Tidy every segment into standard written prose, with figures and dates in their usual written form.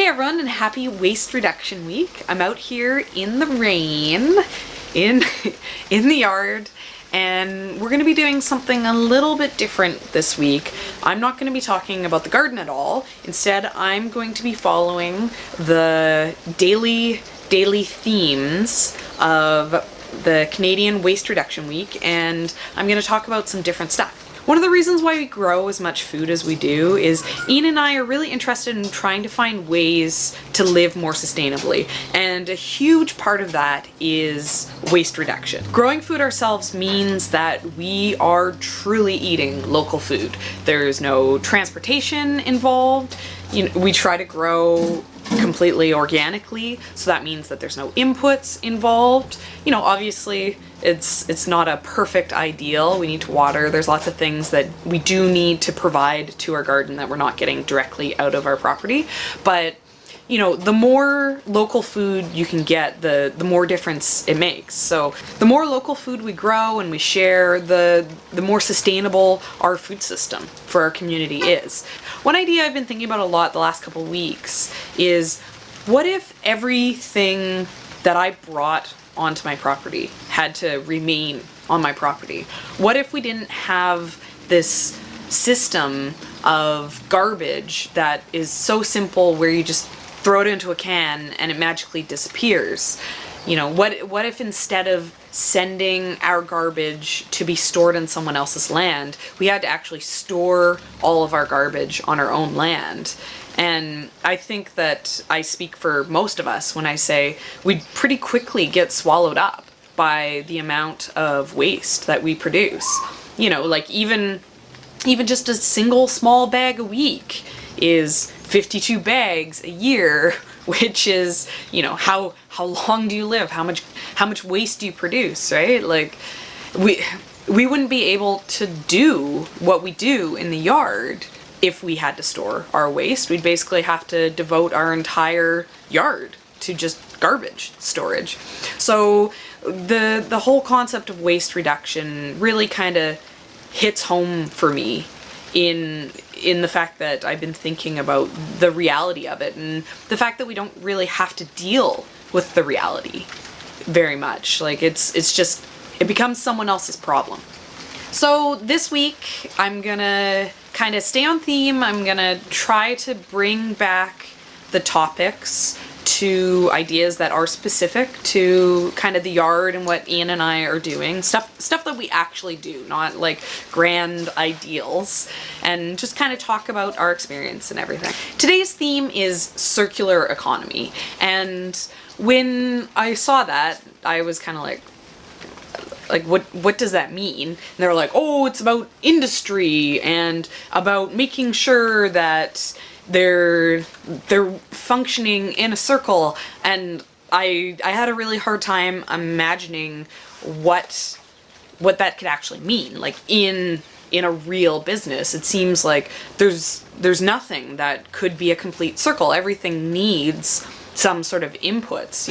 everyone, and happy Waste Reduction Week. I'm out here in the rain, in the yard, and we're going to be doing something a little bit different this week. I'm not going to be talking about the garden at all. Instead, I'm going to be following the daily themes of the Canadian Waste Reduction Week, and I'm going to talk about some different stuff. One of the reasons why we grow as much food as we do is Ian and I are really interested in trying to find ways to live more sustainably, and a huge part of that is waste reduction. Growing food ourselves means that we are truly eating local food. There's no transportation involved. We try to grow completely organically, so that means that there's no inputs involved. Obviously it's not a perfect ideal. We need to water. There's lots of things that we do need to provide to our garden that we're not getting directly out of our property. But the more local food you can get, the more difference it makes. So the more local food we grow and we share, the more sustainable our food system for our community is. One idea I've been thinking about a lot the last couple weeks is, what if everything that I brought onto my property had to remain on my property? What if we didn't have this system of garbage that is so simple where you just throw it into a can and it magically disappears? What if instead of sending our garbage to be stored in someone else's land, we had to actually store all of our garbage on our own land? And I think that I speak for most of us when I say we'd pretty quickly get swallowed up by the amount of waste that we produce. Like even just a single small bag a week is 52 bags a year, which is, how long do you live? How much waste do you produce, right? Like we wouldn't be able to do what we do in the yard if we had to store our waste. We'd basically have to devote our entire yard to just garbage storage. So the whole concept of waste reduction really kind of hits home for me in the fact that I've been thinking about the reality of it, and the fact that we don't really have to deal with the reality very much. Like it becomes someone else's problem. So this week I'm gonna kind of stay on theme. I'm gonna try to bring back the topics to ideas that are specific to kind of the yard and what Ian and I are doing. Stuff that we actually do, not like grand ideals, and just kind of talk about our experience and everything. Today's theme is circular economy, and when I saw that, I was kind of like what does that mean? And they were like, oh, it's about industry and about making sure that they're functioning in a circle. And I had a really hard time imagining what that could actually mean. Like in a real business, it seems like there's nothing that could be a complete circle. Everything needs some sort of inputs,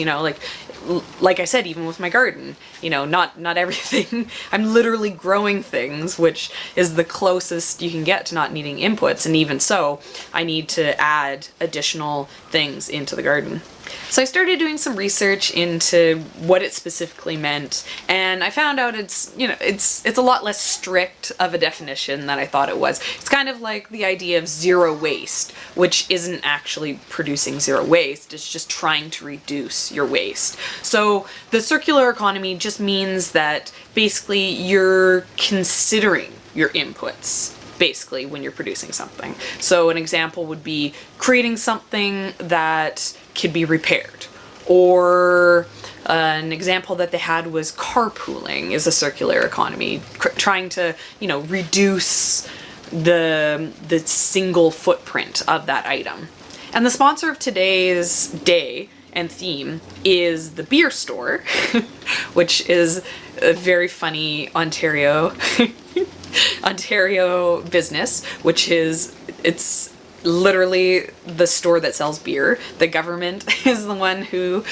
like I said, even with my garden, not everything. I'm literally growing things, which is the closest you can get to not needing inputs, and even so, I need to add additional things into the garden. So I started doing some research into what it specifically meant, and I found out it's a lot less strict of a definition than I thought it was. It's kind of like the idea of zero waste, which isn't actually producing zero waste, it's just trying to reduce your waste. So the circular economy just means that basically you're considering your inputs basically when you're producing something. So an example would be creating something that could be repaired, or an example that they had was carpooling is a circular economy, trying to reduce the single footprint of that item. And the sponsor of today's day and theme is the beer store, which is a very funny Ontario business, which is, literally the store that sells beer. The government is the one who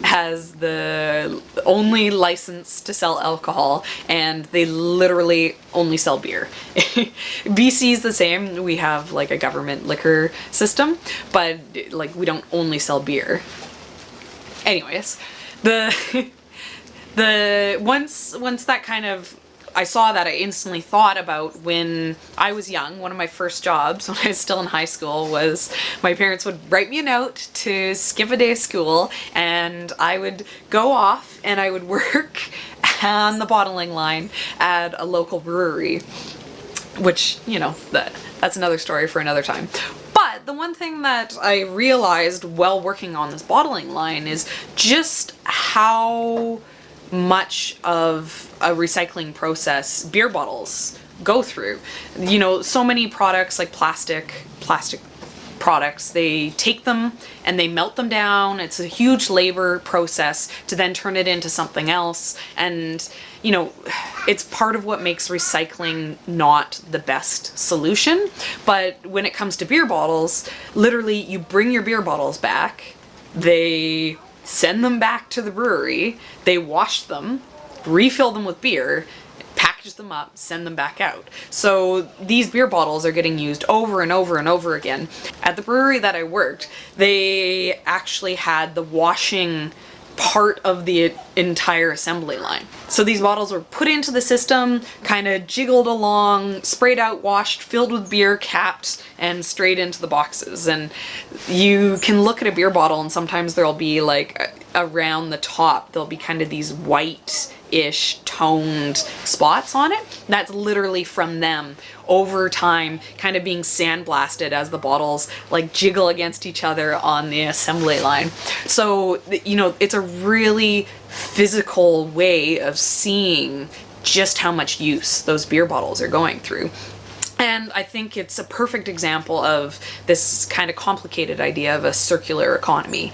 has the only license to sell alcohol, and they literally only sell beer. BC is the same. We have like a government liquor system, but like we don't only sell beer. Anyways, once that kind of, I saw that, I instantly thought about when I was young. One of my first jobs when I was still in high school was my parents would write me a note to skip a day of school, and I would go off and I would work on the bottling line at a local brewery, which, you know, that's another story for another time. But the one thing that I realized while working on this bottling line is just how much of a recycling process beer bottles go through. You know, so many products like plastic products, they take them and they melt them down. It's a huge labor process to then turn it into something else. And, you know, it's part of what makes recycling not the best solution. But when it comes to beer bottles, literally you bring your beer bottles back, they send them back to the brewery, they wash them, refill them with beer, package them up, send them back out. So these beer bottles are getting used over and over and over again. At the brewery that I worked, they actually had the washing part of the entire assembly line. So these bottles were put into the system, kind of jiggled along, sprayed out, washed, filled with beer, capped, and straight into the boxes. And you can look at a beer bottle and sometimes there'll be like around the top, there'll be kind of these white-ish toned spots on it. That's literally from them over time kind of being sandblasted as the bottles like jiggle against each other on the assembly line. So, you know, it's a really physical way of seeing just how much use those beer bottles are going through. And I think it's a perfect example of this kind of complicated idea of a circular economy.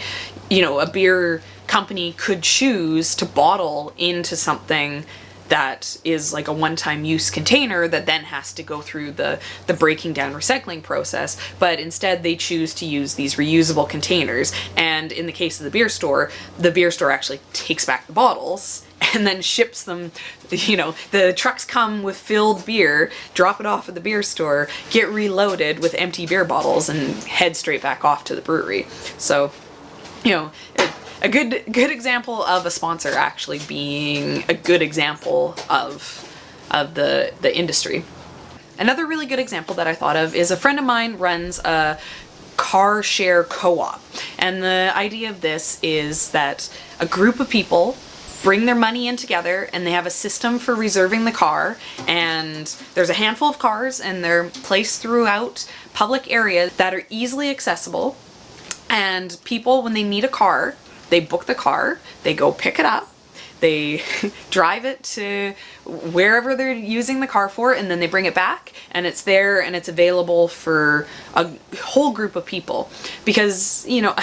You know, a beer company could choose to bottle into something that is like a one-time use container that then has to go through the breaking down recycling process, but instead they choose to use these reusable containers. And in the case of the beer store actually takes back the bottles and then ships them. You know, the trucks come with filled beer, drop it off at the beer store, get reloaded with empty beer bottles, and head straight back off to the brewery. So, you know, a good example of a sponsor actually being a good example of the industry. Another really good example that I thought of is a friend of mine runs a car share co-op. And the idea of this is that a group of people bring their money in together and they have a system for reserving the car, and there's a handful of cars and they're placed throughout public areas that are easily accessible, and people, when they need a car, they book the car, they go pick it up, they drive it to wherever they're using the car for, and then they bring it back, and it's there and it's available for a whole group of people. Because, you know,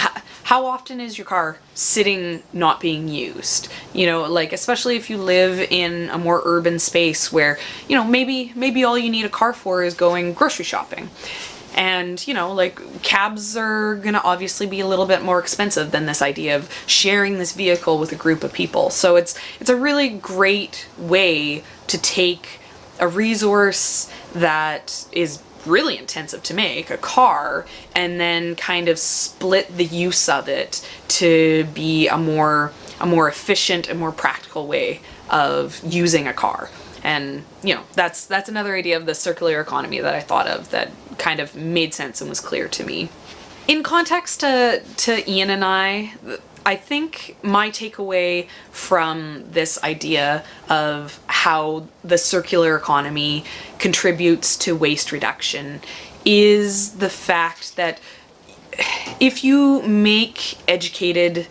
how often is your car sitting not being used? You know, like, especially if you live in a more urban space where, you know, maybe all you need a car for is going grocery shopping. And, you know, like, cabs are gonna obviously be a little bit more expensive than this idea of sharing this vehicle with a group of people. So it's a really great way to take a resource that is really intensive to make, a car, and then kind of split the use of it to be a more efficient and more practical way of using a car. And, you know, that's another idea of the circular economy that I thought of that kind of made sense and was clear to me. In context to Ian and I think my takeaway from this idea of how the circular economy contributes to waste reduction is the fact that if you make educated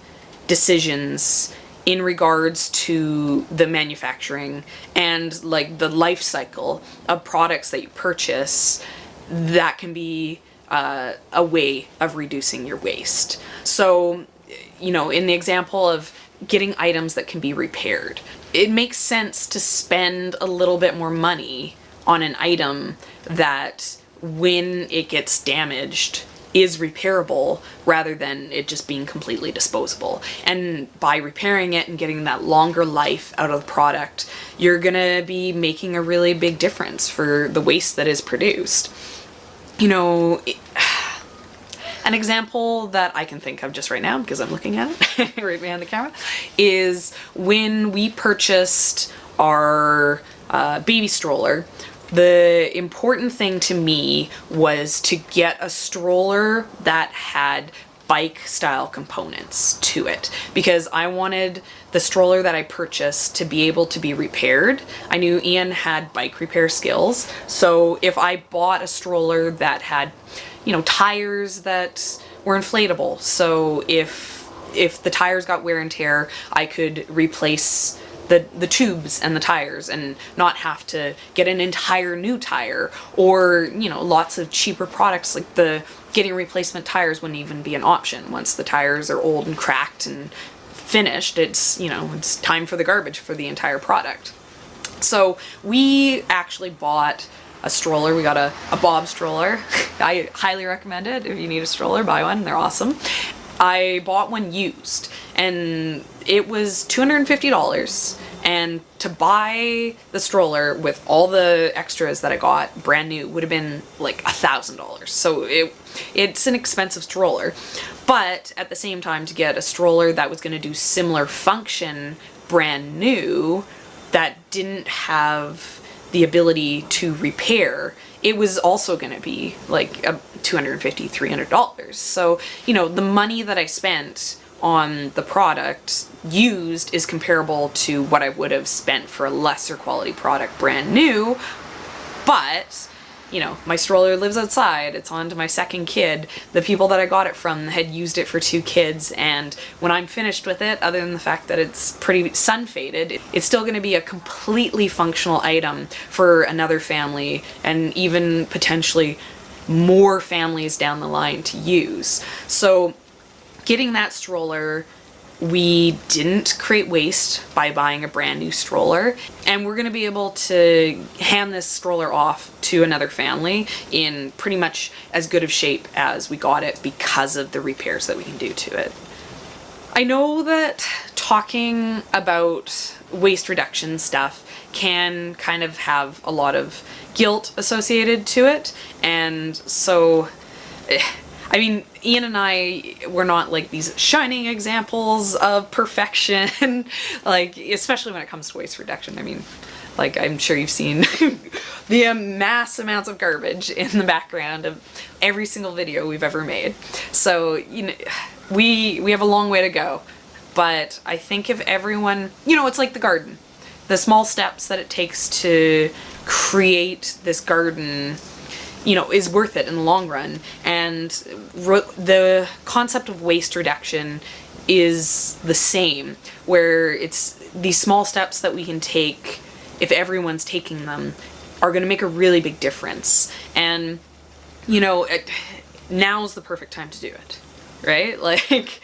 decisions in regards to the manufacturing and like the life cycle of products that you purchase, that can be a way of reducing your waste. So, you know, in the example of getting items that can be repaired, it makes sense to spend a little bit more money on an item that when it gets damaged is repairable rather than it just being completely disposable. And by repairing it and getting that longer life out of the product, you're gonna be making a really big difference for the waste that is produced. You know, an example that I can think of just right now, because I'm looking at it right behind the camera, is when we purchased our baby stroller. The important thing to me was to get a stroller that had bike style components to it, because I wanted the stroller that I purchased to be able to be repaired. I knew Ian had bike repair skills, so if I bought a stroller that had, you know, tires that were inflatable, so if the tires got wear and tear, I could replace the tubes and the tires and not have to get an entire new tire, or, you know, lots of cheaper products like getting replacement tires wouldn't even be an option. Once the tires are old and cracked and finished, it's, you know, it's time for the garbage for the entire product. So we actually bought a stroller. We got a Bob stroller. I highly recommend it. If you need a stroller, buy one. They're awesome. I bought one used, and it was $250, and to buy the stroller with all the extras that I got brand new would have been like $1,000. So it's an expensive stroller, but at the same time, to get a stroller that was going to do similar function brand new that didn't have the ability to repair, it was also going to be like $250, $300. So, you know, the money that I spent on the product used is comparable to what I would have spent for a lesser quality product brand new. But, you know, my stroller lives outside. It's on to my second kid. The people that I got it from had used it for 2 kids, and when I'm finished with it, other than the fact that it's pretty sun-faded, it's still going to be a completely functional item for another family, and even potentially more families down the line to use. So getting that stroller, we didn't create waste by buying a brand new stroller, and we're going to be able to hand this stroller off to another family in pretty much as good of shape as we got it because of the repairs that we can do to it. I know that talking about waste reduction stuff can kind of have a lot of guilt associated to it, and so I mean, Ian and I were not like these shining examples of perfection, like, especially when it comes to waste reduction. I mean, like, I'm sure you've seen the mass amounts of garbage in the background of every single video we've ever made. So, you know, we have a long way to go. But I think if everyone, you know, it's like the garden. The small steps that it takes to create this garden, you know, is worth it in the long run. And the concept of waste reduction is the same, where it's these small steps that we can take, if everyone's taking them, are going to make a really big difference. And, you know, now's the perfect time to do it, right? Like,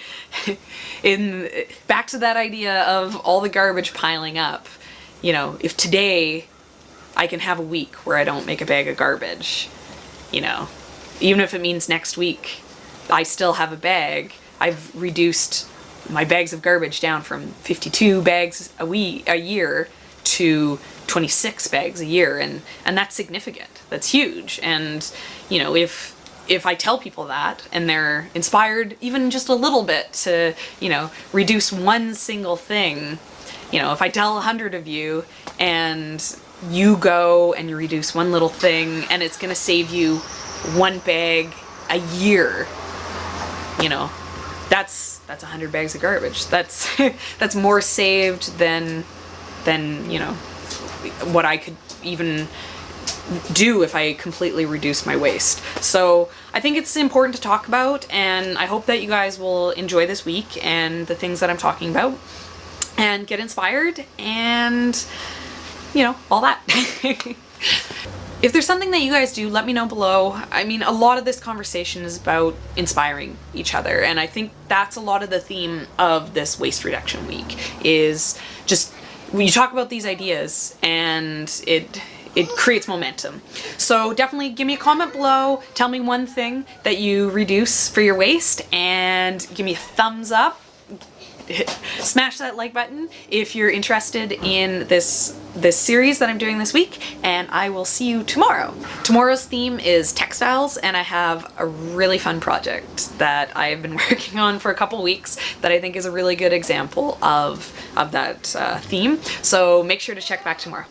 back to that idea of all the garbage piling up, you know, if today I can have a week where I don't make a bag of garbage, you know, even if it means next week I still have a bag, I've reduced my bags of garbage down from 52 bags a year to 26 bags a year, and that's significant. That's huge. And, you know, if I tell people that and they're inspired even just a little bit to, you know, reduce one single thing, you know, if I tell 100 of you and you go and you reduce one little thing and it's gonna save you 1 bag a year, you know, that's 100 bags of garbage. That's that's more saved than you know what I could even do if I completely reduced my waste. So I think it's important to talk about, and I hope that you guys will enjoy this week and the things that I'm talking about and get inspired and, you know, all that. If there's something that you guys do, let me know below. I mean, a lot of this conversation is about inspiring each other, and I think that's a lot of the theme of this Waste Reduction Week, is just, when you talk about these ideas and it creates momentum. So definitely give me a comment below, tell me one thing that you reduce for your waist, and give me a thumbs up. Smash that like button if you're interested in this series that I'm doing this week, and I will see you tomorrow. Tomorrow's theme is textiles, and I have a really fun project that I've been working on for a couple weeks that I think is a really good example of that theme. So make sure to check back tomorrow.